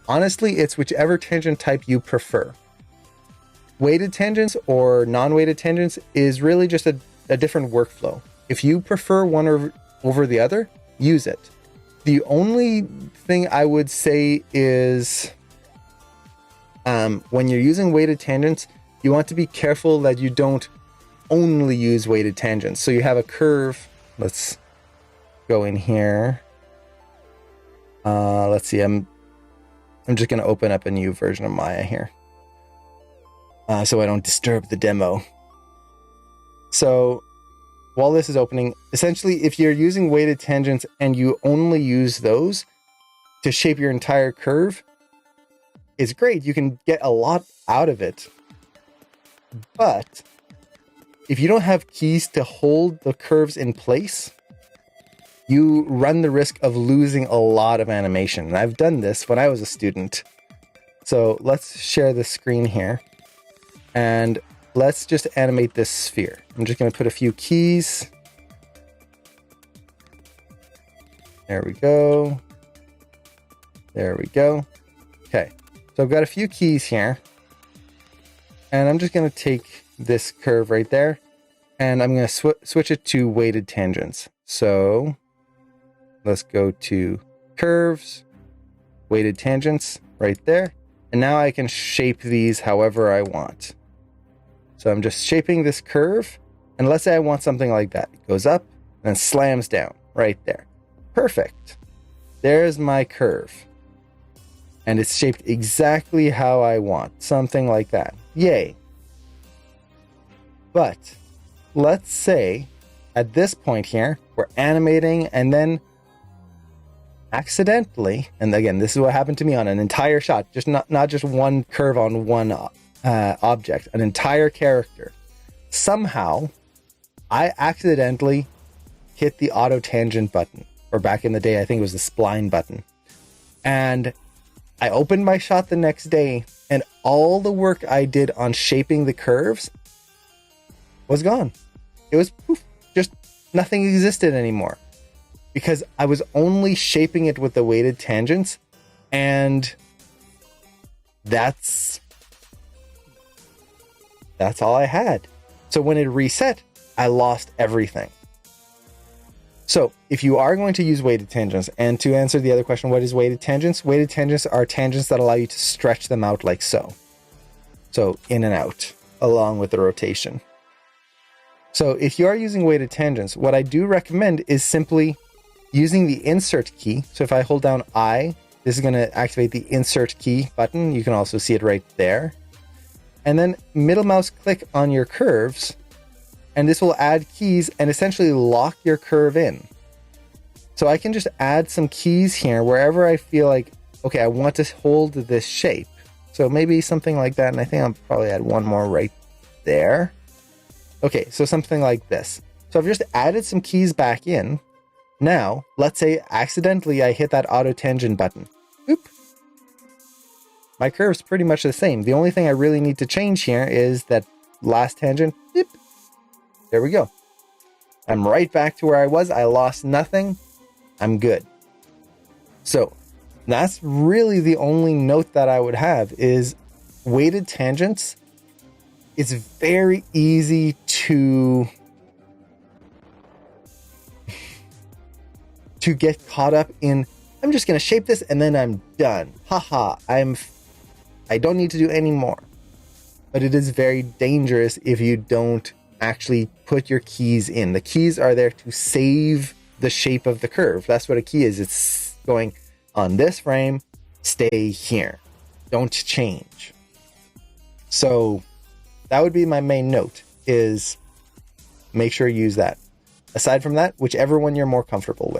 Honestly, it's whichever tangent type you prefer. Weighted tangents or non-weighted tangents is really just a different workflow. If you prefer one over the other, use it. The only thing I would say is when you're using weighted tangents, you want to be careful that you don't only use weighted tangents. So you have a curve. Let's go in here. Let's see. I'm just going to open up a new version of Maya here. So I don't disturb the demo. So while this is opening, essentially, if you're using weighted tangents and you only use those to shape your entire curve, it's great. You can get a lot out of it. But if you don't have keys to hold the curves in place, you run the risk of losing a lot of animation. And I've done this when I was a student. So let's share the screen here. And let's just animate this sphere. I'm just going to put a few keys. There we go. There we go. Okay. So I've got a few keys here. And I'm just going to take this curve right there. And I'm going to switch it to weighted tangents. So let's go to curves, weighted tangents right there. And now I can shape these however I want. So I'm just shaping this curve. And let's say I want something like that. It goes up and slams down right there. Perfect. There's my curve. And it's shaped exactly how I want. Something like that. Yay. But let's say at this point here, we're animating and then accidentally, and again, this is what happened to me on an entire shot, just not just one curve on one object, an entire character. Somehow, I accidentally hit the auto tangent button, or back in the day, I think it was the spline button. And I opened my shot the next day, and all the work I did on shaping the curves was gone. It was poof, just nothing existed anymore. Because I was only shaping it with the weighted tangents, and that's all I had. So when it reset, I lost everything. So if you are going to use weighted tangents, and to answer the other question, what is weighted tangents? Weighted tangents are tangents that allow you to stretch them out like so. So in and out, along with the rotation. So if you are using weighted tangents, what I do recommend is simply using the insert key. So if I hold down I, this is going to activate the insert key button. You can also see it right there. And then middle mouse click on your curves, and this will add keys and essentially lock your curve in. So I can just add some keys here wherever I feel like, okay, I want to hold this shape. So maybe something like that. And I think I'll probably add one more right there. Okay, so something like this. So I've just added some keys back in. Now, let's say accidentally I hit that auto tangent button. Oop. My curve's pretty much the same. The only thing I really need to change here is that last tangent. Beep. There we go. I'm right back to where I was. I lost nothing. I'm good. So that's really the only note that I would have is weighted tangents. It's very easy to get caught up in, I'm just going to shape this and then I'm done. Haha, I don't need to do any more. But it is very dangerous if you don't actually put your keys in. The keys are there to save the shape of the curve. That's what a key is. It's going on this frame, stay here. Don't change. So that would be my main note, is make sure you use that. Aside from that, whichever one you're more comfortable with.